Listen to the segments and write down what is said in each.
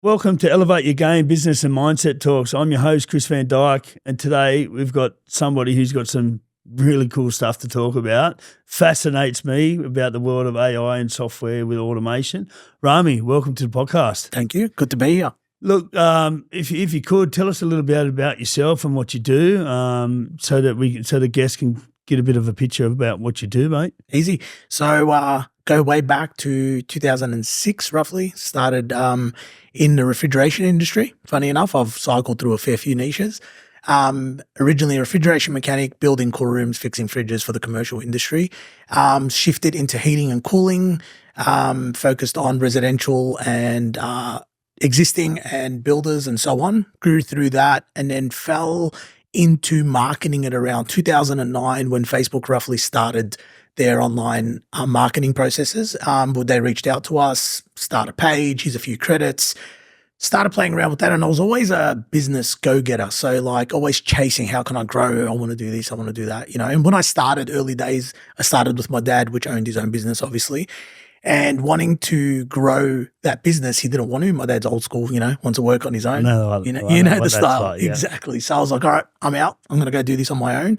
Welcome to Elevate Your Game Business and Mindset Talks. I'm your host, Chris van Dijk, and today we've got somebody who's got some really cool stuff to talk about. Fascinates me about the world of AI and software with automation. Rami, welcome to the podcast. Thank you. Good to be here. Look, if you could, tell us a little bit about yourself and what you do, so the guests can get a bit of a picture about what you do, mate. Easy. So go way back to 2006, roughly. Started in the refrigeration industry. Funny enough, I've cycled through a fair few niches. Originally a refrigeration mechanic, building cool rooms, fixing fridges for the commercial industry. Shifted into heating and cooling, focused on residential and existing and builders and so on. Grew through that and then fell into marketing at around 2009 when Facebook roughly started their online marketing processes. They reached out to us, start a page, here's a few credits, started playing around with that. And I was always a business go-getter. So like always chasing, how can I grow? I want to do this, I want to do that, And when I started early days, I started with my dad, which owned his own business, obviously. And wanting to grow that business, he didn't want to. My dad's old school, wants to work on his own. You know the style. Like, yeah. Exactly. So I was like, all right, I'm out. I'm going to go do this on my own.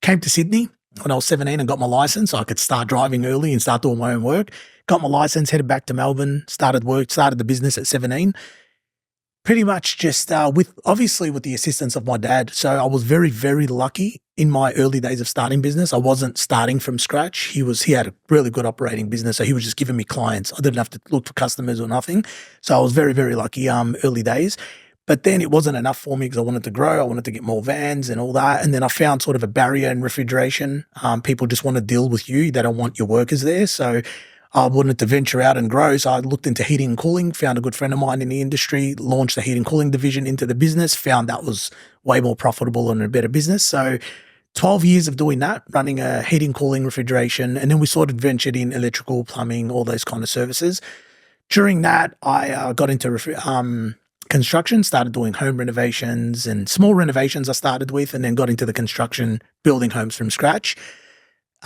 Came to Sydney when I was 17 and got my license so I could start driving early and start doing my own work. Got my license, headed back to Melbourne, started the business at 17. Pretty much just with the assistance of my dad. So I was very, very lucky in my early days of starting business. I wasn't starting from scratch. He had a really good operating business. So he was just giving me clients. I didn't have to look for customers or nothing. So I was very, very lucky early days. But then it wasn't enough for me because I wanted to grow. I wanted to get more vans and all that. And then I found sort of a barrier in refrigeration. People just want to deal with you. They don't want your workers there. So I wanted to venture out and grow. So I looked into heating and cooling, found a good friend of mine in the industry, launched the heating and cooling division into the business, found that was way more profitable and a better business. So 12 years of doing that, running a heating, cooling, refrigeration. And then we sort of ventured in electrical, plumbing, all those kind of services. During that, I got into construction, started doing home renovations and small renovations I started with, and then got into the construction, building homes from scratch.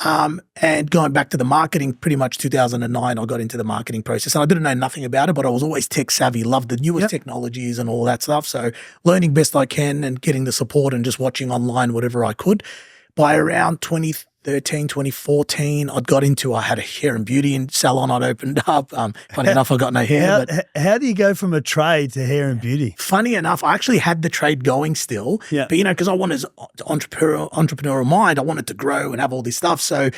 And going back to the marketing, pretty much 2009, I got into the marketing process. And I didn't know nothing about it, but I was always tech savvy, loved the newest technologies and all that stuff. So learning best I can and getting the support and just watching online whatever I could. By around 2013, 2014, I had a hair and beauty salon I'd opened up. Funny enough, I got no hair. How do you go from a trade to hair and beauty? Funny enough, I actually had the trade going still. Yeah. But, because I wanted entrepreneurial mind, I wanted to grow and have all this stuff. So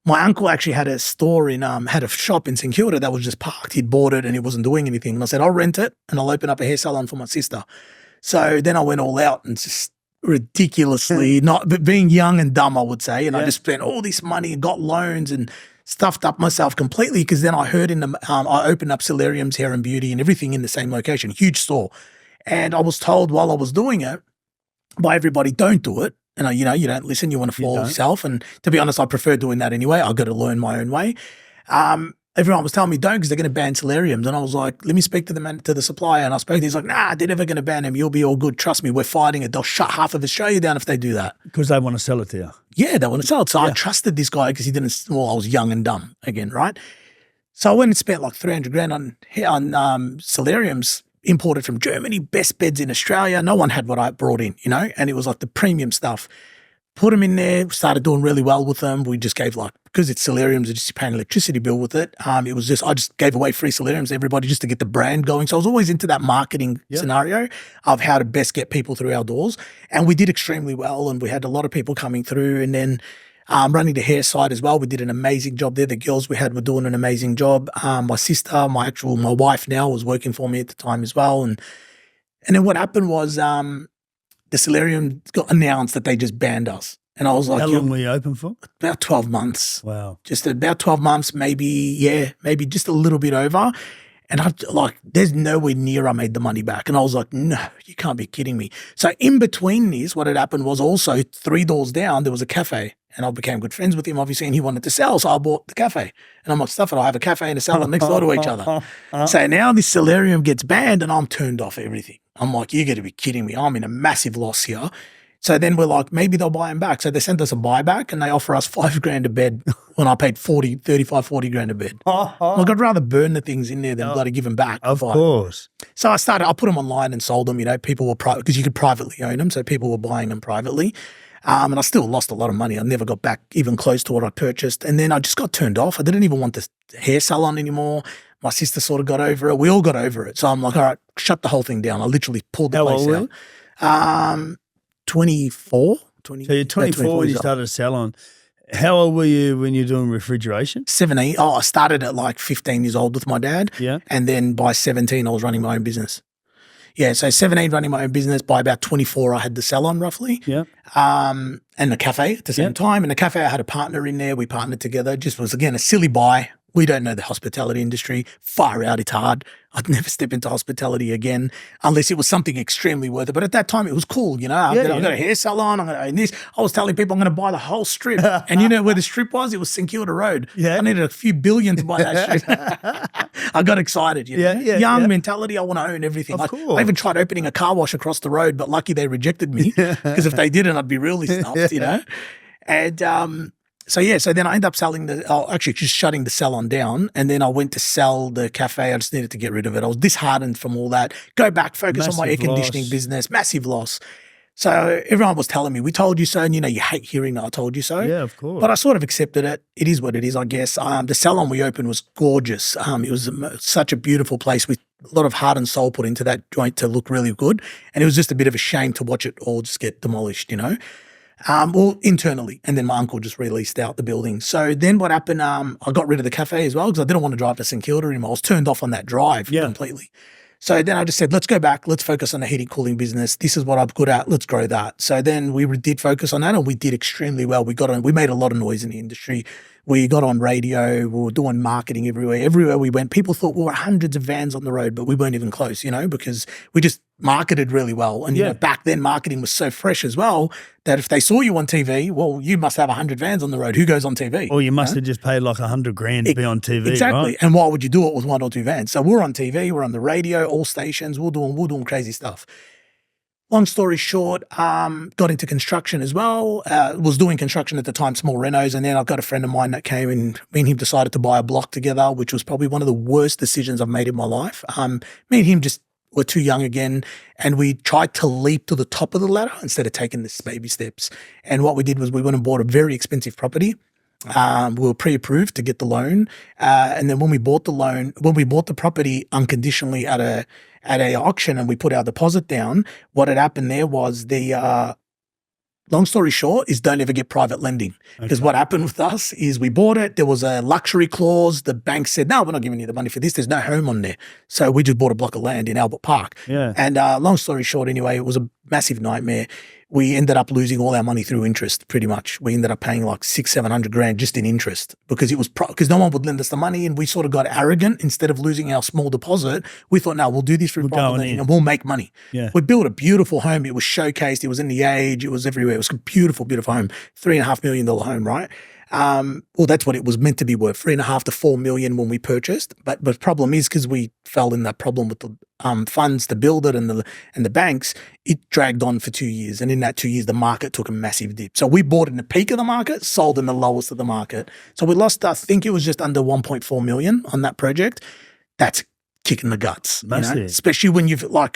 my uncle actually had a store had a shop in St Kilda that was just parked. He'd bought it and he wasn't doing anything. And I said, I'll rent it and I'll open up a hair salon for my sister. So then I went all out and just ridiculously but being young and dumb, I would say. And I just spent all this money and got loans and stuffed up myself completely because then I heard I opened up Solarium's hair and beauty and everything in the same location, huge store. And I was told while I was doing it by everybody, don't do it. And you don't listen, you want to fall yourself. And to be honest, I prefer doing that anyway. I got to learn my own way. Everyone was telling me don't because they're going to ban solariums. And I was like, let me speak to the supplier. And I spoke to him. He's like, nah, they're never going to ban them. You'll be all good. Trust me, we're fighting it. They'll shut half of Australia down if they do that. Because they want to sell it to you. Yeah, they want to sell it. So I trusted this guy because I was young and dumb again, right? So I went and spent like $300,000 on solariums imported from Germany, best beds in Australia. No one had what I brought in, and it was like the premium stuff. Put them in there, started doing really well with them. We just gave because it's solariums, I just pay an electricity bill with it. I just gave away free solariums to everybody just to get the brand going. So I was always into that marketing scenario of how to best get people through our doors. And we did extremely well and we had a lot of people coming through. And then running the hair side as well, we did an amazing job there. The girls we had were doing an amazing job. My sister, my wife now was working for me at the time as well. And then what happened was the solarium got announced that they just banned us. And I was like, how long were you open for? About 12 months. Wow. Just about 12 months, maybe just a little bit over. And there's nowhere near I made the money back. And I was like, no, you can't be kidding me. So in between this, what had happened was also 3 doors down, there was a cafe. And I became good friends with him, obviously, and he wanted to sell. So I bought the cafe. And I'm like, stuff it, I have a cafe and a salon next door to each other. So now this solarium gets banned and I'm turned off everything. I'm like, you got to be kidding me. I'm in a massive loss here. So then we're like, maybe they'll buy them back. So they sent us a buyback and they offer us $5,000 a bed when I paid 40 grand a bed. Like, I'd rather burn the things in there than bloody give them back. Of course. So I put them online and sold them. You know, people were because you could privately own them. So people were buying them privately. And I still lost a lot of money. I never got back even close to what I purchased. And then I just got turned off. I didn't even want the hair salon anymore. My sister sort of got over it. We all got over it. So I'm like, all right, shut the whole thing down. I literally pulled the place out. 24. So you're 24 when you started a salon. How old were you when you're doing refrigeration? 17. Oh, I started at like 15 years old with my dad. Yeah. And then by 17, I was running my own business. Yeah, so 17 running my own business. By about 24, I had the salon roughly. Yeah. And the cafe at the same time. And the cafe, I had a partner in there. We partnered together. Just was, again, a silly buy. We don't know the hospitality industry. Far out, it's hard. I'd never step into hospitality again unless it was something extremely worth it. But at that time, it was cool, you know. I've got a hair salon. I'm going to own this. I was telling people I'm going to buy the whole strip. And you know where the strip was? It was St Kilda Road. Yeah. I needed a few billion to buy that strip. I got excited, you know. Young mentality. I want to own everything. Of course. I even tried opening a car wash across the road, but lucky they rejected me because if they didn't, I'd be really stuffed, you know. And so then I ended up just shutting the salon down, and then I went to sell the cafe. I just needed to get rid of it. I was disheartened from all that. Go back, focus on my air conditioning business. Massive loss. So everyone was telling me, we told you so, and you know, you hate hearing that I told you so. Yeah, of course. But I sort of accepted it. It is what it is, I guess. The salon we opened was gorgeous. It was such a beautiful place with a lot of heart and soul put into that joint to look really good. And it was just a bit of a shame to watch it all just get demolished, you know. Well, internally, and then my uncle just released out the building. So then what happened, I got rid of the cafe as well because I didn't want to drive to St Kilda anymore. I was turned off on that drive completely. So then I just said, let's go back. Let's focus on the heating cooling business. This is what I'm good at. Let's grow that. So then we did focus on that, and we did extremely well. We made a lot of noise in the industry. We got on radio. We were doing marketing everywhere. Everywhere we went, people thought we were hundreds of vans on the road, but we weren't even close, you know, because we just marketed really well. And you know, back then marketing was so fresh as well that if they saw you on TV, well, you must have 100 vans on the road. Who goes on TV? Or you must have just paid like $100,000 to be on TV. Exactly. Right? And why would you do it with one or two vans? So we're on TV, we're on the radio, all stations, we're doing crazy stuff. Long story short, got into construction as well. Was doing construction at the time, small renos, and then I've got a friend of mine that came and me and him decided to buy a block together, which was probably one of the worst decisions I've made in my life. Me and him just were too young again, and we tried to leap to the top of the ladder instead of taking the baby steps. And what we did was we went and bought a very expensive property. We were pre-approved to get the loan, and then when we bought the property unconditionally at a auction, and we put our deposit down, what had happened there was long story short is don't ever get private lending, because what happened with us is we bought it. There was a luxury clause. The bank said, no, we're not giving you the money for this. There's no home on there. So we just bought a block of land in Albert Park. Yeah. And long story short, anyway, it was a massive nightmare. We ended up losing all our money through interest, pretty much. We ended up paying like $600,000-700,000 just in interest because it was because no one would lend us the money, and we sort of got arrogant. Instead of losing our small deposit, we thought, no, we'll do this for private lending and we'll make money. Yeah. We built a beautiful home. It was showcased. It was in The Age. It was everywhere. It was a beautiful, beautiful home. $3.5 million home, right? Well, that's what it was meant to be worth, $3.5 to $4 million when we purchased. But the problem is because we fell in that problem with the funds to build it and the banks, it dragged on for 2 years. And in that 2 years, the market took a massive dip. So we bought in the peak of the market, sold in the lowest of the market. So we lost, I think it was just under 1.4 million on that project. That's kicking the guts, you know? Especially when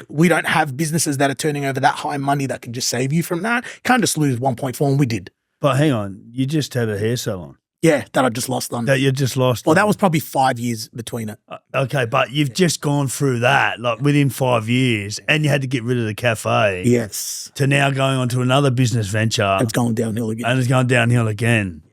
we don't have businesses that are turning over that high money that can just save you from that. Can't just lose 1.4, and we did. But hang on, you just had a hair salon. Yeah, that I just lost on. That you just lost. Well, that was probably 5 years between it. Okay, but you've just gone through that, like within 5 years, and you had to get rid of the cafe. Yes. To now going on to another business venture. It's going downhill again. And it's going downhill again.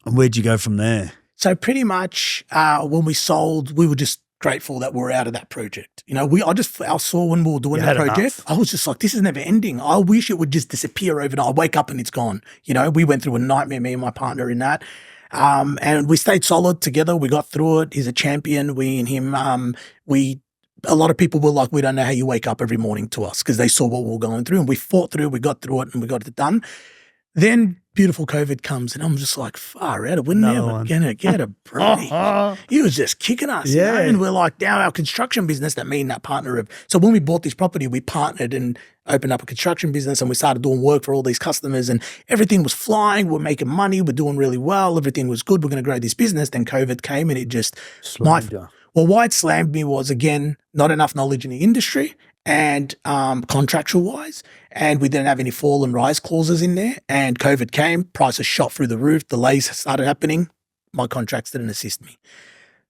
And where'd you go from there? So pretty much when we sold, we were just grateful that we're out of that project. You know, I saw when we were doing that project, enough. I was just like, this is never ending. I wish it would just disappear overnight. I wake up and it's gone. You know, we went through a nightmare, me and my partner in that. And we stayed solid together. We got through it. He's a champion. We and him, a lot of people were like, we don't know how you wake up every morning to us, because they saw what we were going through, and we fought through, we got through it, and we got it done. Then beautiful COVID comes, and I'm just like, far out, we're never going to get a break. He was just kicking us. You know? And we're like, now our construction business, that me and that partner of, so when we bought this property, we partnered and opened up a construction business, and we started doing work for all these customers, and everything was flying. We're making money. We're doing really well. Everything was good. We're going to grow this business. Then COVID came, and it just, why it slammed me was, again, not enough knowledge in the industry and contractual wise, and we didn't have any fall and rise clauses in there, and COVID came, prices shot through the roof, delays started happening, my contracts didn't assist me.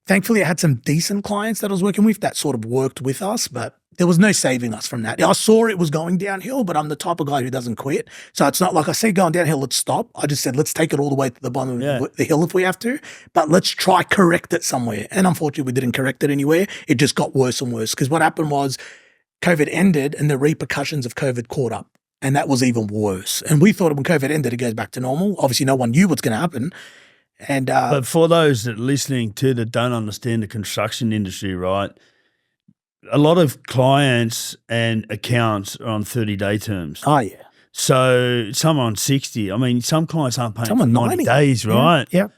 Thankfully, I had some decent clients that I was working with that sort of worked with us, but there was no saving us from that. I saw it was going downhill, but I'm the type of guy who doesn't quit. So it's not like I say going downhill, let's stop. I just said, let's take it all the way to the bottom of the hill if we have to, but let's try correct it somewhere. And unfortunately, we didn't correct it anywhere. It just got worse and worse, because what happened was COVID ended and the repercussions of COVID caught up, and that was even worse. And we thought when COVID ended, it goes back to normal. Obviously, no one knew what's going to happen. And but for those that are listening to that don't understand the construction industry, right, a lot of clients and accounts are on 30-day terms. Oh, yeah. So some on 60. I mean, some clients aren't paying some for on 90 days, right? Yeah.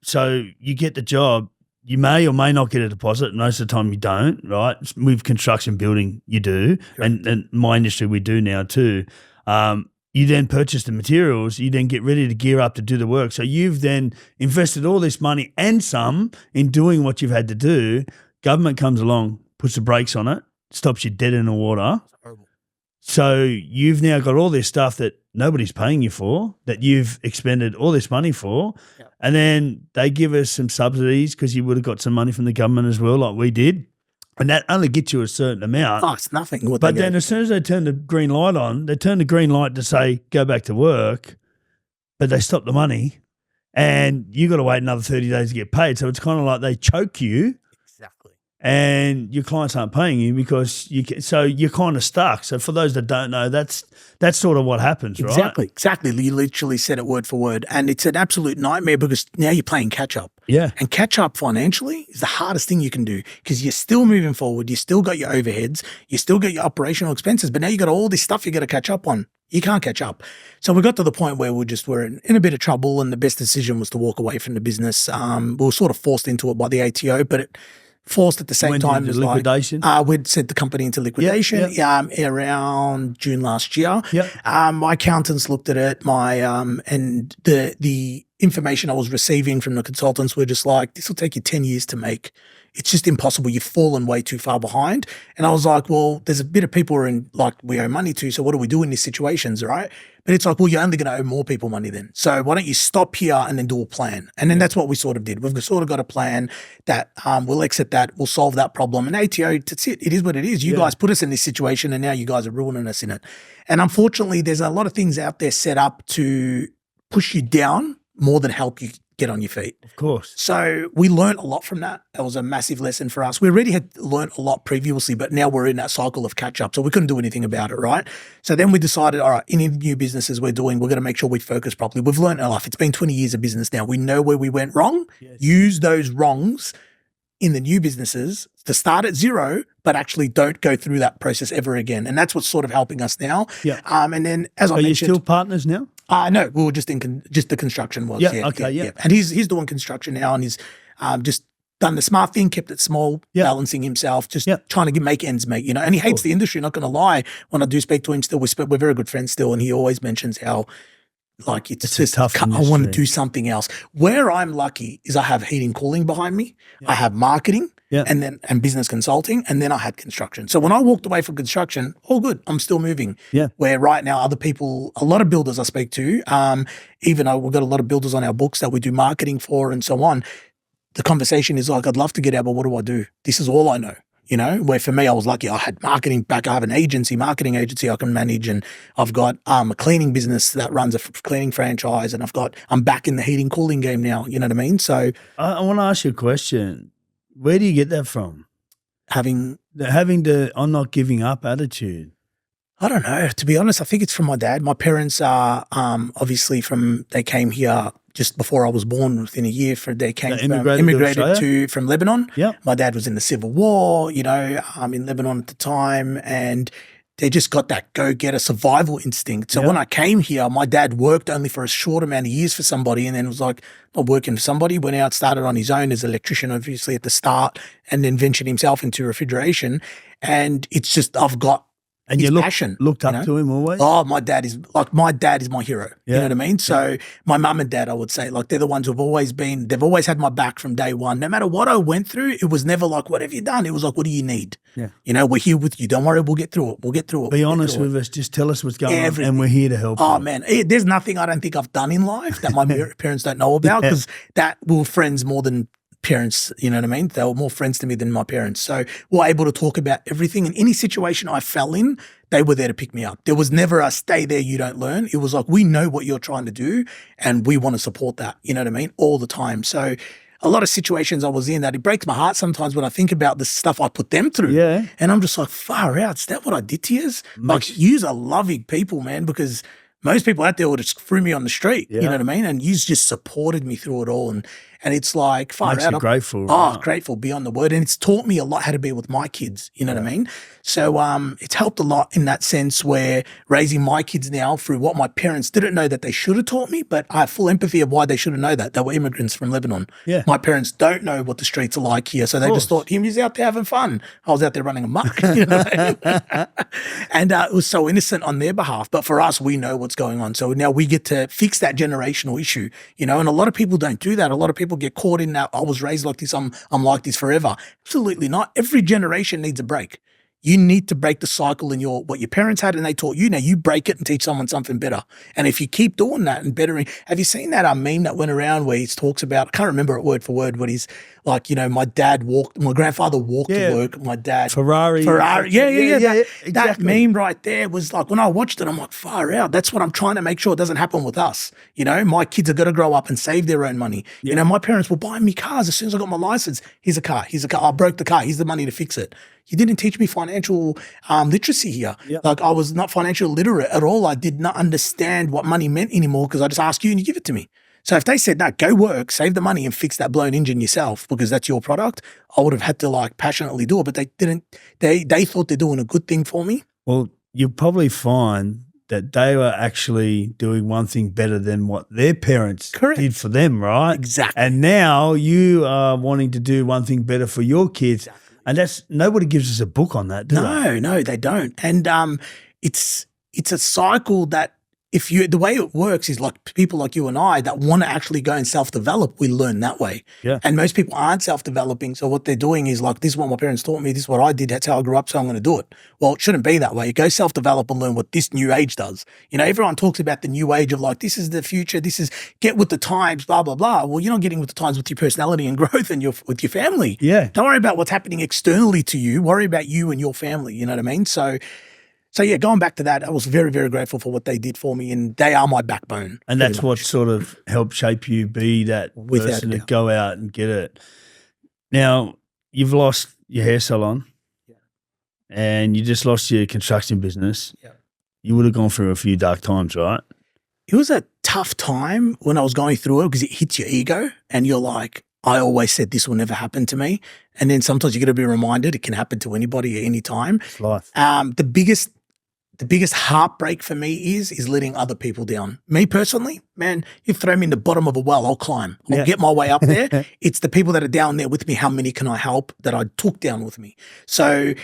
So you get the job. You may or may not get a deposit. Most of the time you don't, right? With construction building, you do. And my industry, we do now too. You then purchase the materials. You then get ready to gear up to do the work. So you've then invested all this money and some in doing what you've had to do. Government comes along, puts the brakes on it, stops you dead in the water. So you've now got all this stuff that nobody's paying you for, that you've expended all this money for. Yep. And then they give us some subsidies because you would have got some money from the government as well, like we did. And that only gets you a certain amount. Oh, it's nothing. But then as soon as they turn the green light on, they turn the green light to say, go back to work, but they stop the money and you got to wait another 30 days to get paid. So it's kind of like they choke you. Exactly. And your clients aren't paying you because so you're kind of stuck. So for those that don't know, that's sort of what happens, right? Exactly. You literally said it word for word. And it's an absolute nightmare because now you're playing catch up. Yeah. And catch up financially is the hardest thing you can do because you're still moving forward. You still got your overheads. You still got your operational expenses, but now you got all this stuff you got to catch up on. You can't catch up. So we got to the point where we're in a bit of trouble, and the best decision was to walk away from the business. We were sort of forced into it by the ATO, but it forced at the same time as liquidation. We'd sent the company into liquidation around June last year. My accountants looked at it. And the information I was receiving from the consultants were just like, this will take you 10 years to make. It's just impossible. You've fallen way too far behind. And I was like, well, there's a bit of people we owe money to. So what do we do in these situations, right? But it's like, well, you're only going to owe more people money then. So why don't you stop here and then do a plan? And then that's what we sort of did. We've sort of got a plan that we'll exit that, we'll solve that problem. And ATO, that's it. It is what it is. You guys put us in this situation and now you guys are ruining us in it. And unfortunately, there's a lot of things out there set up to push you down more than help you get on your feet. Of course. So we learned a lot from that. That was a massive lesson for us. We already had learned a lot previously, but now we're in that cycle of catch up. So we couldn't do anything about it, right? So then we decided, all right, any new businesses we're doing, we're going to make sure we focus properly. We've learned a lot. It's been 20 years of business now. We know where we went wrong. Yes. Use those wrongs in the new businesses to start at zero, but actually don't go through that process ever again. And that's what's sort of helping us now. Yeah. And then as I mentioned— Are you still partners now? No, we were just just the construction was. Yeah. And he's doing construction now, and he's just done the smart thing, kept it small, balancing himself, just trying to make ends meet, And he hates the industry, not going to lie. When I do speak to him still, we're very good friends still, and he always mentions how it's just tough. I want to do something else. Where I'm lucky is I have heating, cooling behind me. I have marketing. And business consulting, and then I had construction. So when I walked away from construction, all good, I'm still moving. Where right now other people, a lot of builders I speak to, even though we've got a lot of builders on our books that we do marketing for and so on, the conversation is like, I'd love to get out, but what do I do? This is all I know. Where for me, I was lucky. I had marketing back. I have an marketing agency I can manage, and I've got a cleaning business that runs a cleaning franchise, and I'm back in the heating, cooling game now. You know what I mean? So I want to ask you a question. Where do you get that from? Having the I'm not giving up attitude. I don't know. To be honest, I think it's from my dad. My parents are obviously they came here just before I was born. Within a year, immigrated from Lebanon. Yeah. My dad was in the Civil War, in Lebanon at the time, and they just got that go-getter survival instinct. So when I came here, my dad worked only for a short amount of years for somebody, and then was like, not working for somebody, went out, started on his own as an electrician, obviously at the start, and then ventured himself into refrigeration. And it's just, I've got and his you passion. Looked up to him always? Oh, my dad is my hero. You know what I mean? So my mum and dad, I would say, like, they're the ones who've always been, they've always had my back from day one. No matter what I went through, it was never like, what have you done? It was like, what do you need? Yeah. You know, we're here with you. Don't worry, we'll get through it. We'll get through it. Be honest with us. Just tell us what's going on, and we're here to help. Oh, you. man. There's nothing I don't think I've done in life that my parents don't know about, because that we were friends more than parents, you know what I mean? They were more friends to me than my parents. So we're able to talk about everything. In any situation I fell in, they were there to pick me up. There was never a stay there, you don't learn. It was like, we know what you're trying to do and we want to support that, you know what I mean? All the time. So a lot of situations I was in that it breaks my heart sometimes when I think about the stuff I put them through. Yeah. And I'm just like, far out. Is that what I did to yous? Like, yous are loving people, man, because most people out there would have threw me on the street, you know what I mean? And yous just supported me through it all. And it's like, far Makes out. you grateful. Oh, right? grateful beyond the word. And it's taught me a lot how to be with my kids, you know what I mean? So it's helped a lot in that sense, where raising my kids now through what my parents didn't know that they should have taught me, but I have full empathy of why they should have known that. They were immigrants from Lebanon. Yeah. My parents don't know what the streets are like here. So they just thought, he's out there having fun. I was out there running amok. You know what I mean? And it was so innocent on their behalf. But for us, we know what's going on. So now we get to fix that generational issue, you know, and a lot of people don't do that. A lot of people get caught in that, I was raised like this, I'm like this forever. Absolutely not. Every generation needs a break. You need to break the cycle in what your parents had and they taught you. Now you break it and teach someone something better. And if you keep doing that and bettering, have you seen that meme that went around where he talks about, I can't remember it word for word, but he's like, you know, my grandfather walked to work, my dad. Ferrari. Yeah. Exactly. That meme right there was like, when I watched it, I'm like, far out. That's what I'm trying to make sure it doesn't happen with us. You know, my kids are going to grow up and save their own money. You know, my parents were buying me cars as soon as I got my license. Here's a car. I broke the car. Here's the money to fix it. You didn't teach me financial literacy here. Yep. Like, I was not financial literate at all. I did not understand what money meant anymore, because I just ask you and you give it to me. So if they said, no, go work, save the money and fix that blown engine yourself because that's your product, I would have had to like passionately do it. But they didn't. They thought they're doing a good thing for me. Well, you'll probably find that they were actually doing one thing better than what their parents did for them, right? Exactly. And now you are wanting to do one thing better for your kids. Exactly. And nobody gives us a book on that, do they? No, they don't. And it's a cycle that the way it works is like people like you and I that want to actually go and self-develop, we learn that way. Yeah. And most people aren't self-developing. So what they're doing is like, this is what my parents taught me. This is what I did. That's how I grew up. So I'm going to do it. Well, it shouldn't be that way. Go self-develop and learn what this new age does. You know, everyone talks about the new age of like, this is the future. This is get with the times, blah, blah, blah. Well, you're not getting with the times with your personality and growth and with your family. Yeah. Don't worry about what's happening externally to you. Worry about you and your family. You know what I mean? So yeah, going back to that, I was very, very grateful for what they did for me, and they are my backbone. And that's what sort of helped shape you be that person to go out and get it. Now, you've lost your hair salon and you just lost your construction business. Yeah. You would have gone through a few dark times, right? It was a tough time when I was going through it because it hits your ego and you're like, I always said this will never happen to me. And then sometimes you got to be reminded it can happen to anybody at any time. It's life. The biggest heartbreak for me is letting other people down. Me personally, man, you throw me in the bottom of a well, I'll climb. I'll get my way up there. It's the people that are down there with me. How many can I help that I took down with me? So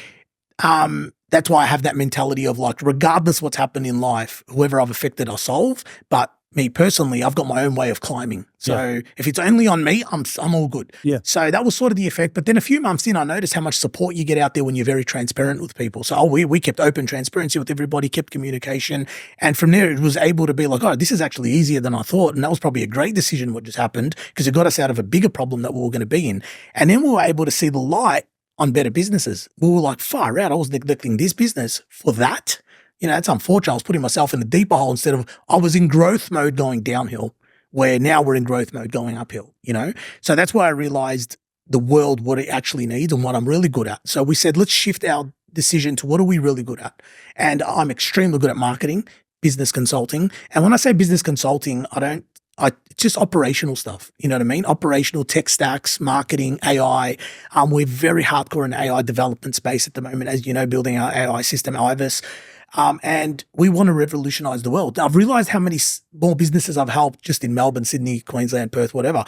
that's why I have that mentality of like, regardless what's happened in life, whoever I've affected, I'll solve. But me personally, I've got my own way of climbing. So if it's only on me, I'm all good. Yeah. So that was sort of the effect. But then a few months in, I noticed how much support you get out there when you're very transparent with people. So we kept open transparency with everybody, kept communication. And from there, it was able to be like, oh, this is actually easier than I thought. And that was probably a great decision what just happened because it got us out of a bigger problem that we were going to be in. And then we were able to see the light on better businesses. We were like, far out, I was neglecting this business for that. You know, it's unfortunate. I was putting myself in a deeper hole instead of I was in growth mode going downhill, where now we're in growth mode going uphill, you know? So that's why I realized the world, what it actually needs and what I'm really good at. So we said, let's shift our decision to what are we really good at? And I'm extremely good at marketing, business consulting. And when I say business consulting, I don't it's just operational stuff. You know what I mean? Operational tech stacks, marketing, AI. We're very hardcore in the AI development space at the moment, as you know, building our AI system, IVAS. And we want to revolutionize the world. I've realized how many small businesses I've helped just in Melbourne, Sydney, Queensland, Perth, whatever.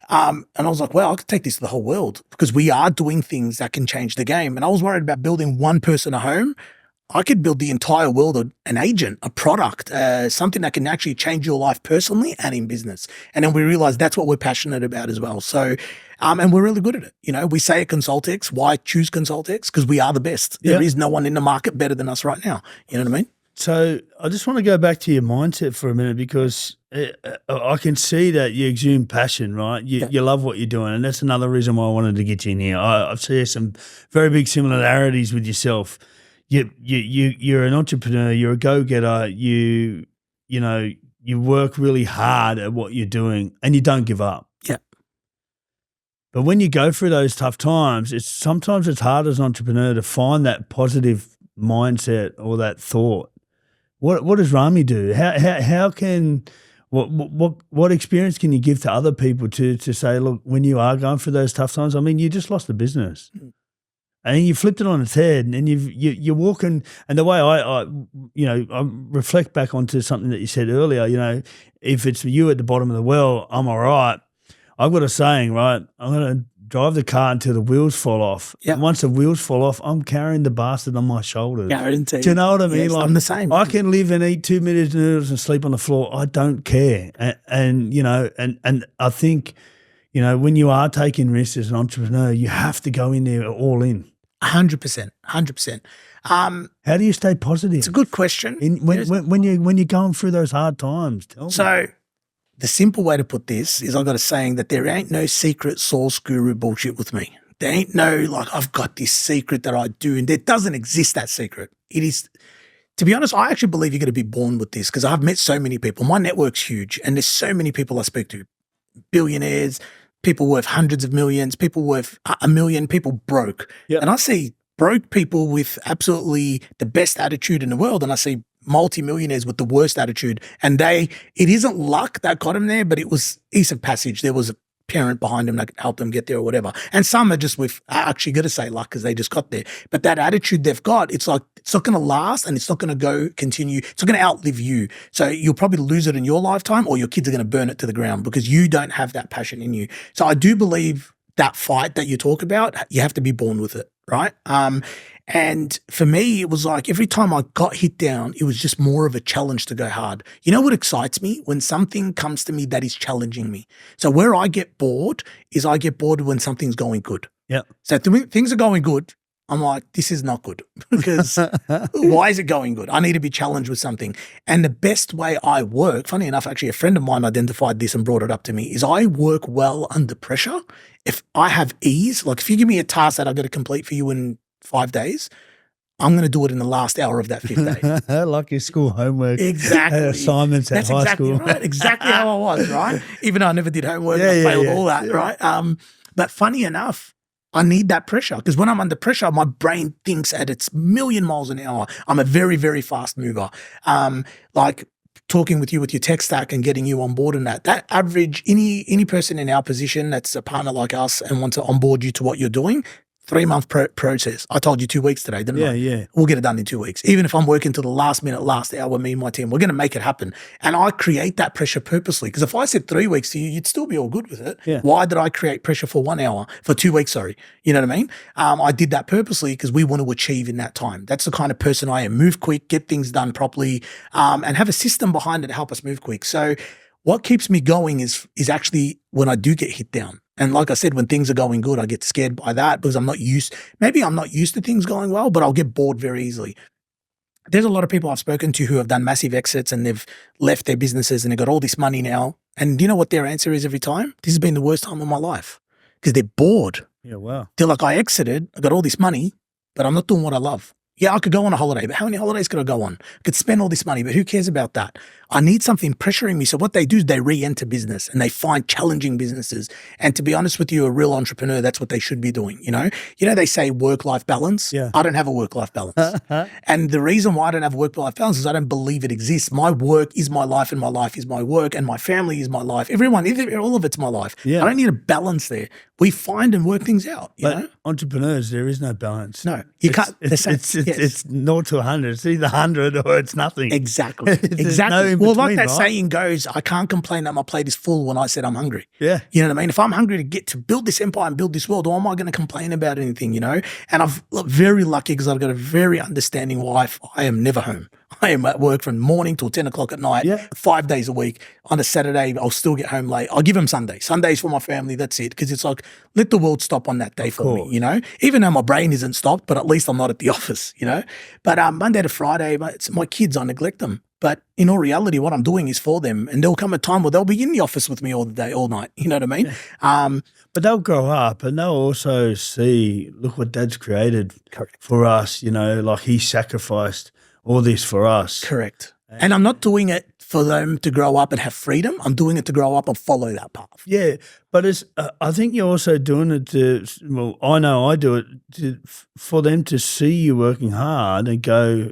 And I was like, well, I could take this to the whole world because we are doing things that can change the game. And I was worried about building one person a home. I could build the entire world an agent, a product, something that can actually change your life personally and in business. And then we realized that's what we're passionate about as well. So, and we're really good at it. You know, we say at Consultex, why choose Consultex? Because we are the best. There is no one in the market better than us right now. You know what I mean? So I just want to go back to your mindset for a minute because I can see that you exude passion, right? You love what you're doing, and that's another reason why I wanted to get you in here. I see some very big similarities with yourself. You're an entrepreneur. You're a go-getter. You work really hard at what you're doing, and you don't give up. Yeah. But when you go through those tough times, sometimes it's hard as an entrepreneur to find that positive mindset or that thought. What does Rami do? How can what experience can you give to other people to say, look, when you are going through those tough times? I mean, you just lost a business. And you flipped it on its head, and you're walking. And the way I reflect back onto something that you said earlier. You know, if it's you at the bottom of the well, I'm all right. I've got a saying, right? I'm going to drive the car until the wheels fall off. Yeah. And once the wheels fall off, I'm carrying the bastard on my shoulders. Guaranteed. Do you know what I mean? Yes, like, I'm the same. I can live and eat 2 minute noodles and sleep on the floor. I don't care. And I think, when you are taking risks as an entrepreneur, you have to go in there all in. 100%. 100%. How do you stay positive? It's a good question. When you're going through those hard times, tell me. So the simple way to put this is I've got a saying that there ain't no secret source guru bullshit with me. There ain't no like I've got this secret that I do, and there doesn't exist that secret. It is, to be honest, I actually believe you're going to be born with this because I've met so many people. My network's huge, and there's so many people I speak to, billionaires, people worth hundreds of millions, people worth $1 million, people broke. Yep. And I see broke people with absolutely the best attitude in the world, and I see multi-millionaires with the worst attitude. And it isn't luck that got them there, but it was ease of passage. There was a parent behind them that could help them get there or whatever. And some are just I actually got to say luck because they just got there. But that attitude they've got, it's like, it's not going to last and it's not going to continue. It's not going to outlive you. So you'll probably lose it in your lifetime or your kids are going to burn it to the ground because you don't have that passion in you. So I do believe that fight that you talk about, you have to be born with it, right? And for me, it was like every time I got hit down, it was just more of a challenge to go hard. You know what excites me? When something comes to me that is challenging me. So where I get bored is I get bored when something's going good. Yeah. So things are going good. I'm like, this is not good because why is it going good? I need to be challenged with something. And the best way I work, funny enough, actually a friend of mine identified this and brought it up to me, is I work well under pressure. If I have ease, like if you give me a task that I've got to complete for you in 5 days, I'm going to do it in the last hour of that 5th day. Like your school homework. Exactly. Assignments at high exactly school. Right. Exactly how I was, right? Even though I never did homework, I failed all that, right? But funny enough, I need that pressure because when I'm under pressure, my brain thinks at its million miles an hour. I'm a very, very fast mover. Like talking with you with your tech stack and getting you on board in that average, any person in our position that's a partner like us and wants to onboard you to what you're doing, 3-month process. I told you 2 weeks today, didn't I? Yeah. We'll get it done in 2 weeks. Even if I'm working to the last minute, last hour, me and my team, we're going to make it happen. And I create that pressure purposely because if I said 3 weeks to you, you'd still be all good with it. Yeah. Why did I create pressure for 1 hour, for 2 weeks, sorry? You know what I mean? I did that purposely because we want to achieve in that time. That's the kind of person I am. Move quick, get things done properly, and have a system behind it to help us move quick. So what keeps me going is actually when I do get hit down. And like I said, when things are going good, I get scared by that because maybe I'm not used to things going well, but I'll get bored very easily. There's a lot of people I've spoken to who have done massive exits and they've left their businesses and they've got all this money now. And do you know what their answer is every time? This has been the worst time of my life because they're bored. Yeah, wow. They're like, I exited, I got all this money, but I'm not doing what I love. Yeah, I could go on a holiday, but how many holidays could I go on? I could spend all this money, but who cares about that? I need something pressuring me. So what they do is they re-enter business and they find challenging businesses. And to be honest with you, a real entrepreneur, that's what they should be doing. You know, they say work-life balance. Yeah. I don't have a work-life balance. And the reason why I don't have a work-life balance is I don't believe it exists. My work is my life and my life is my work and my family is my life. All of it's my life. Yeah. I don't need a balance there. We find and work things out, you know? Entrepreneurs, there is no balance. No, you can't. It's 0 to 100. It's either 100 or it's nothing. Exactly. There's no in Well, like between, that right? saying goes, I can't complain that my plate is full when I said I'm hungry. Yeah. You know what I mean? If I'm hungry to get to build this empire and build this world, why am I going to complain about anything, you know? And I'm very lucky because I've got a very understanding wife. I am never home. I am at work from morning till 10 o'clock at night, 5 days a week. On a Saturday, I'll still get home late. I'll give them Sunday. Sundays for my family, that's it. Because it's like, let the world stop on that day for me, you know? Even though my brain isn't stopped, but at least I'm not at the office, you know? But Monday to Friday, it's my kids, I neglect them. But in all reality, what I'm doing is for them. And there'll come a time where they'll be in the office with me all the day, all night. You know what I mean? Yeah. But they'll grow up and they'll also see, look what Dad's created for us, you know, like he sacrificed all this for us. Correct. And I'm not doing it for them to grow up and have freedom. I'm doing it to grow up and follow that path. Yeah, but it's. I think you're also doing it to. Well, I know I do it for them to see you working hard and go,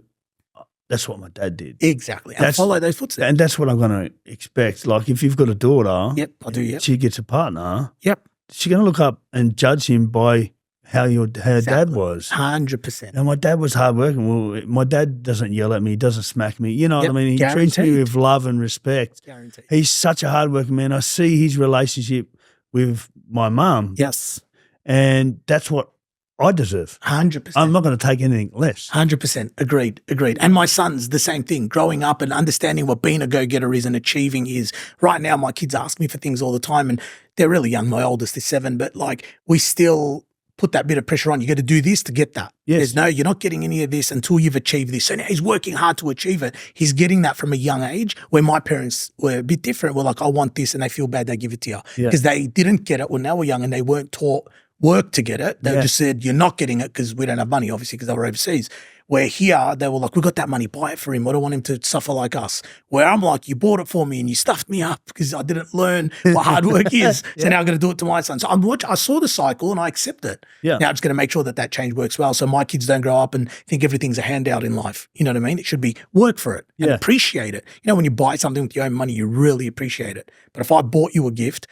that's what my dad did. Exactly. And follow those footsteps. And that's what I'm going to expect. Like if you've got a daughter, yep, I do. Yep. She gets a partner. Yep. She's going to look up and judge him by how dad was. 100%. And my dad was hardworking. Well, my dad doesn't yell at me. He doesn't smack me. You know what I mean? He treats me with love and respect. Guaranteed. He's such a hardworking man. I see his relationship with my mum. Yes. And that's what I deserve. 100%. I'm not going to take anything less. 100%. Agreed. And my son's the same thing, growing up and understanding what being a go-getter is and achieving is. Right now, my kids ask me for things all the time and they're really young. My oldest is 7, but like we still put that bit of pressure on. You got to do this to get that. Yes. You're not getting any of this until you've achieved this. So now he's working hard to achieve it. He's getting that from a young age where my parents were a bit different. We're like, I want this and they feel bad they give it to you because they didn't get it when they were young and they weren't taught work to get it. They just said, you're not getting it because we don't have money, obviously, because they were overseas. Where here, they were like, we got that money, buy it for him. I don't want him to suffer like us. Where I'm like, you bought it for me and you stuffed me up because I didn't learn what hard work is. So now I'm going to do it to my son. So I saw the cycle and I accept it. Yeah. Now I'm just going to make sure that change works well so my kids don't grow up and think everything's a handout in life. You know what I mean? It should be work for it and appreciate it. You know, when you buy something with your own money, you really appreciate it. But if I bought you a gift,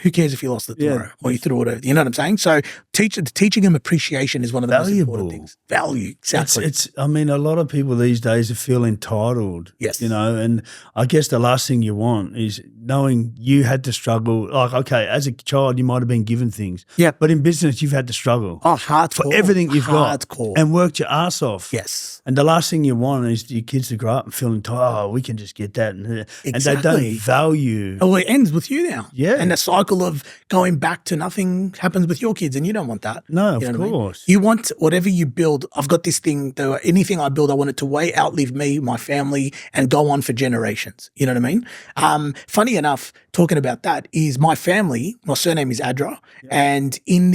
who cares if you lost it tomorrow or you threw it over? You know what I'm saying? So teaching them appreciation is one of the most important things. Value, exactly. I mean, a lot of people these days feel entitled. Yes. You know, and I guess the last thing you want is knowing you had to struggle. Like, okay, as a child, you might have been given things. Yeah. But in business, you've had to struggle. Oh, hardcore. For everything you've got. And worked your ass off. Yes. And the last thing you want is your kids to grow up and feel entitled. Oh, we can just get that. And they don't value. Oh, it ends with you now. Yeah. And the cycle of going back to nothing happens with your kids and you don't want that. No, of course. You want whatever you build. I've got this thing, though, anything I build, I want it to way outlive me, my family, and go on for generations. You know what I mean? Funny enough, talking about that is my family, my surname is Adra, and in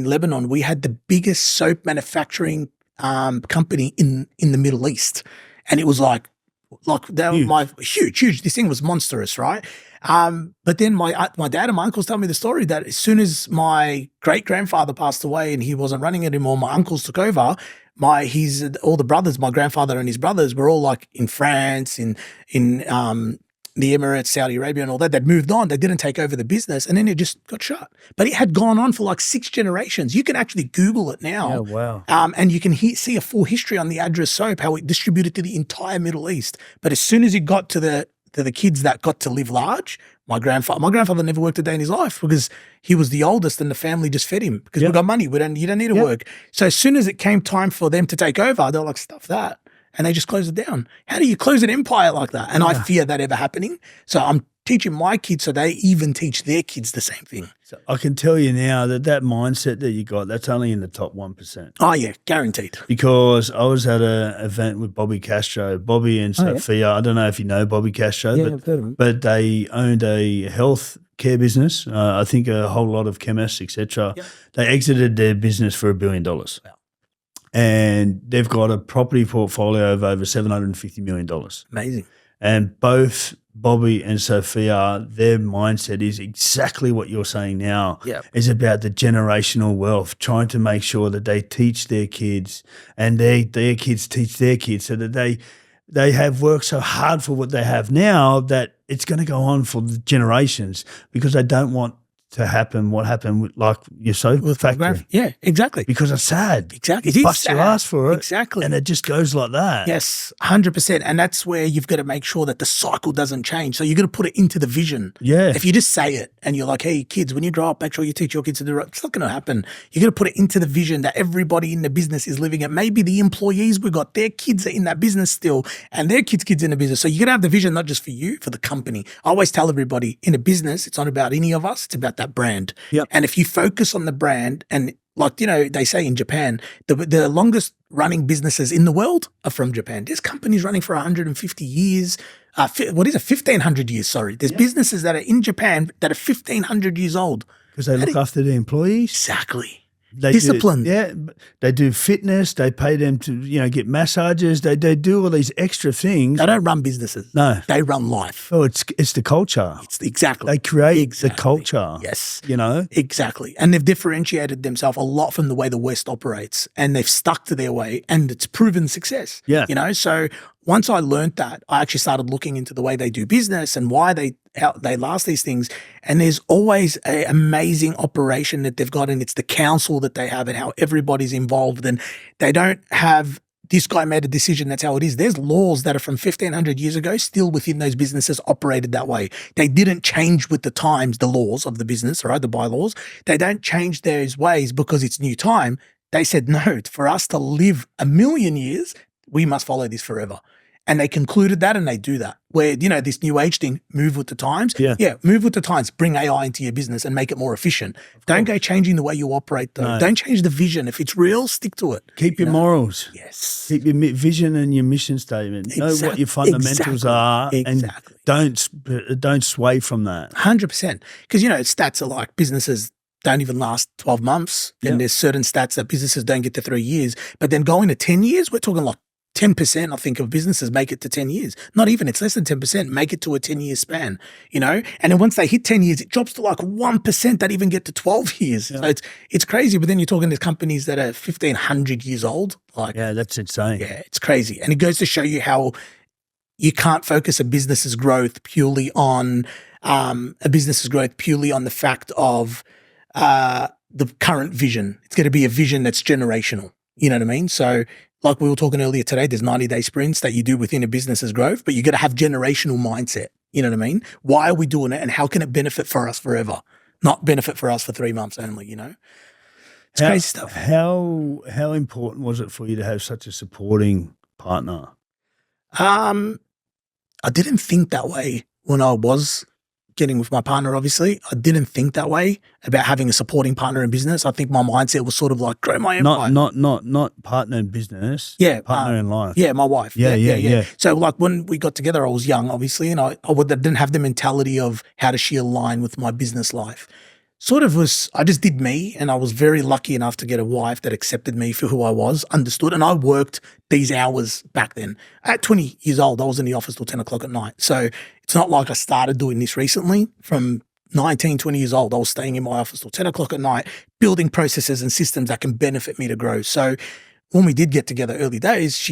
Lebanon, we had the biggest soap manufacturing company in the Middle East. And it was like that was huge. This thing was monstrous, right? But then my dad and my uncles tell me the story that as soon as my great grandfather passed away and he wasn't running it anymore, my uncles took over. All the brothers, my grandfather and his brothers were all like in France, in the Emirates, Saudi Arabia and all that. They'd moved on. They didn't take over the business and then it just got shut. But it had gone on for like 6 generations. You can actually Google it now. Oh, wow. And you can see a full history on the Adra soap, how it distributed to the entire Middle East. But as soon as it got to the kids that got to live large, my grandfather never worked a day in his life because he was the oldest and the family just fed him because we got money. You don't need to work. So as soon as it came time for them to take over, they were like, stuff that. And they just closed it down. How do you close an empire like that? And I fear that ever happening. So I'm teaching my kids so they even teach their kids the same thing. So I can tell you now that mindset that you got, that's only in the top 1%. Oh, yeah, guaranteed. Because I was at an event with Bobby Castro, Bobby and Sophia. I don't know if you know Bobby Castro, I've heard of him. But they owned a health care business. I think a whole lot of chemists, etc. They exited their business for $1 billion. Wow. and they've got a property portfolio of over $750 million. Amazing. And both Bobby and Sophia, their mindset is exactly what you're saying now. Yep. Is about the generational wealth, trying to make sure that they teach their kids and their kids teach their kids, so that they have worked so hard for what they have now that it's going to go on for the generations, because they don't want to happen what happened with, like your sofa factory. Yeah, exactly. Because it's sad. Exactly. You bust your ass for it. Exactly. And it just goes like that. Yes, 100%. And that's where you've got to make sure that the cycle doesn't change. So you've got to put it into the vision. Yeah. If you just say it and you're like, hey, kids, when you grow up, make sure you teach your kids to do it. It's not going to happen. You've got to put it into the vision that everybody in the business is living it. Maybe the employees we got, their kids are in that business still, and their kids in the business. So you're going to have the vision, not just for you, for the company. I always tell everybody, in a business, it's not about any of us. It's about that brand. Yep. And if you focus on the brand, and like, you know, they say in Japan, the longest running businesses in the world are from Japan. There's companies running for 150 years. 1,500 years, sorry. There's businesses that are in Japan that are 1,500 years old. Because they look after their employees. Exactly. They Discipline. They do fitness. They pay them to, get massages. They do all these extra things. They don't run businesses. No. They run life. Oh, it's the culture. Exactly. They create the culture. Yes. Exactly. And they've differentiated themselves a lot from the way the West operates, and they've stuck to their way, and it's proven success. Yeah. So once I learned that, I actually started looking into the way they do business and why they last these things. And there's always an amazing operation that they've got, and it's the council that they have and how everybody's involved. And they don't have this guy made a decision, that's how it is. There's laws that are from 1,500 years ago still within those businesses operated that way. They didn't change with the times, the laws of the business, right? The bylaws. They don't change those ways because it's new time. They said, no, for us to live 1,000,000 years, we must follow this forever. And they concluded that, and they do that. Where, this new age thing, move with the times. Yeah, move with the times. Bring AI into your business and make it more efficient. Don't go changing the way you operate, though. No. Don't change the vision. If it's real, stick to it. Keep your morals. Yes. Keep your vision and your mission statement. Know what your fundamentals are, and don't sway from that. 100%. Because, stats are like businesses don't even last 12 months. And there's certain stats that businesses don't get to 3 years. But then going to 10 years, we're talking like 10%, I think, of businesses make it to 10 years. Not even, it's less than 10%, make it to a 10-year span, And then once they hit 10 years, it drops to like 1% that even get to 12 years. Yeah. So it's crazy. But then you're talking to companies that are 1,500 years old. That's insane. Yeah, it's crazy. And it goes to show you how you can't focus a business's growth purely on the fact of the current vision. It's going to be a vision that's generational. You know what I mean? So like we were talking earlier today, there's 90-day sprints that you do within a business's growth, but you got to have generational mindset. You know what I mean? Why are we doing it, and how can it benefit for us forever? Not benefit for us for 3 months only, It's crazy stuff. How important was it for you to have such a supporting partner? I didn't think that way when I was getting with my partner, obviously. I didn't think that way about having a supporting partner in business. I think my mindset was sort of like, grow my empire. Not partner in business. Yeah. Partner in life. Yeah, my wife. Yeah. So like when we got together, I was young, obviously, and I didn't have the mentality of how does she align with my business life. I just did me, and I was very lucky enough to get a wife that accepted me for who I was, understood, and I worked these hours back then. At 20 years old, I was in the office till 10 o'clock at night. So it's not like I started doing this recently. From 19, 20 years old, I was staying in my office till 10 o'clock at night, building processes and systems that can benefit me to grow. So when we did get together early days,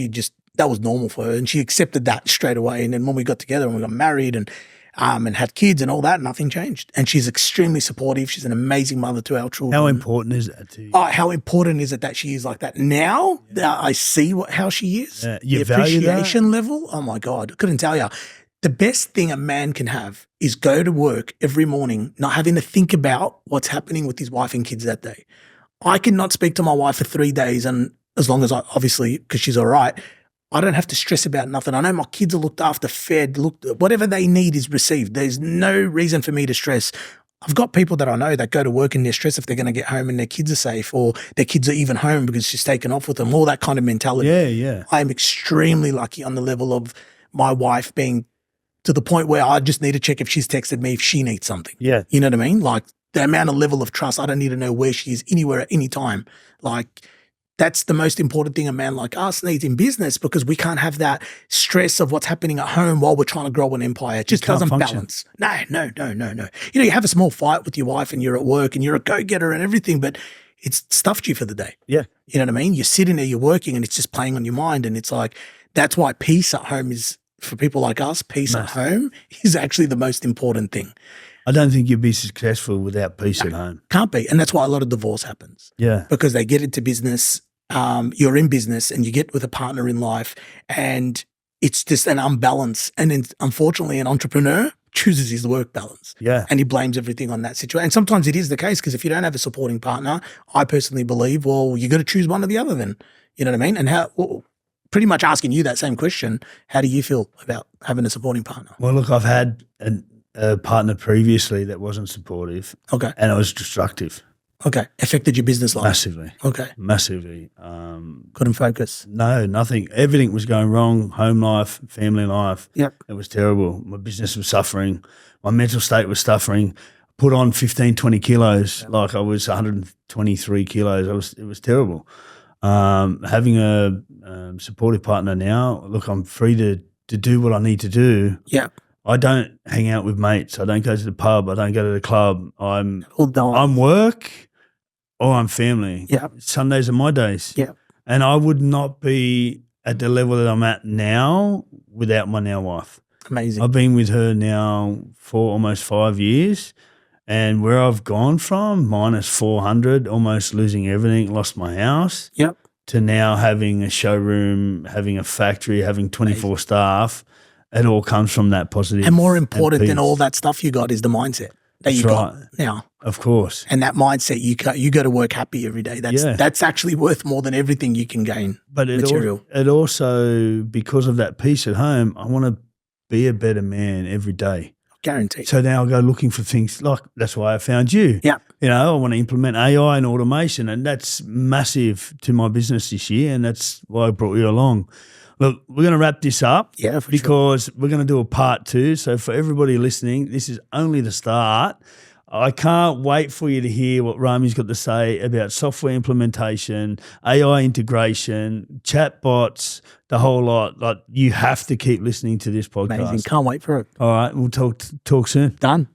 that was normal for her, and she accepted that straight away. And then when we got together and we got married and had kids and all that, nothing changed. And she's extremely supportive. She's an amazing mother to our children. How important is that to you? How important is it that she is like that? Now I see how she is. You the value appreciation level, oh my God, I couldn't tell you. The best thing a man can have is go to work every morning not having to think about what's happening with his wife and kids that day. I cannot speak to my wife for 3 days, and as long as obviously, because she's all right, I don't have to stress about nothing. I know my kids are looked after, fed, whatever they need is received. There's no reason for me to stress. I've got people that I know that go to work and they're stressed if they're going to get home and their kids are safe, or their kids are even home because she's taken off with them, all that kind of mentality. Yeah. I am extremely lucky on the level of my wife being to the point where I just need to check if she's texted me if she needs something. Yeah. You know what I mean? Like the amount of level of trust, I don't need to know where she is anywhere at any time. Like that's the most important thing a man like us needs in business, because we can't have that stress of what's happening at home while we're trying to grow an empire. It just doesn't balance. No. You know, you have a small fight with your wife and you're at work and you're a go-getter and everything, but it's stuffed you for the day. Yeah. You know what I mean? You're sitting there, you're working, and it's just playing on your mind. And it's like, that's why peace at home is, for people like us, peace at home is actually the most important thing. I don't think you'd be successful without peace at home. Can't be. And that's why a lot of divorce happens. Yeah. Because they get into business, you're in business and you get with a partner in life and it's just an unbalance. And then, unfortunately, an entrepreneur chooses his work balance. Yeah. And he blames everything on that situation. And sometimes it is the case, because if you don't have a supporting partner, I personally believe, well, you got to choose one or the other then. You know what I mean? And pretty much asking you that same question, how do you feel about having a supporting partner? Well, look, I've had a partner previously that wasn't supportive. Okay. And it was destructive. Okay. Affected your business life? Massively. Okay. Massively. Couldn't focus? No, nothing. Everything was going wrong. Home life, family life. Yep. It was terrible. My business was suffering. My mental state was suffering. Put on 15, 20 kilos. Yep. Like I was 123 kilos. It was terrible. Having a supportive partner now, look, I'm free to do what I need to do. Yeah. I don't hang out with mates. I don't go to the pub. I don't go to the club. I'm work or I'm family. Yeah. Sundays are my days. Yeah. And I would not be at the level that I'm at now without my now wife. Amazing. I've been with her now for almost 5 years, and where I've gone from minus 400, almost losing everything, lost my house. Yep. To now having a showroom, having a factory, having 24 staff. It all comes from that positive. And more important than all that stuff you got is the mindset that you got now. Of course. And that mindset, you go to work happy every day. That's actually worth more than everything you can gain. But it also, because of that peace at home, I want to be a better man every day. Guaranteed. So now I go looking for things like, that's why I found you. Yeah. You know, I want to implement AI and automation, and that's massive to my business this year, and that's why I brought you along. Look, we're going to wrap this up because we're going to do a part 2. So for everybody listening, this is only the start. I can't wait for you to hear what Rami's got to say about software implementation, AI integration, chatbots, the whole lot. Like, you have to keep listening to this podcast. Amazing. Can't wait for it. All right. We'll talk soon. Done.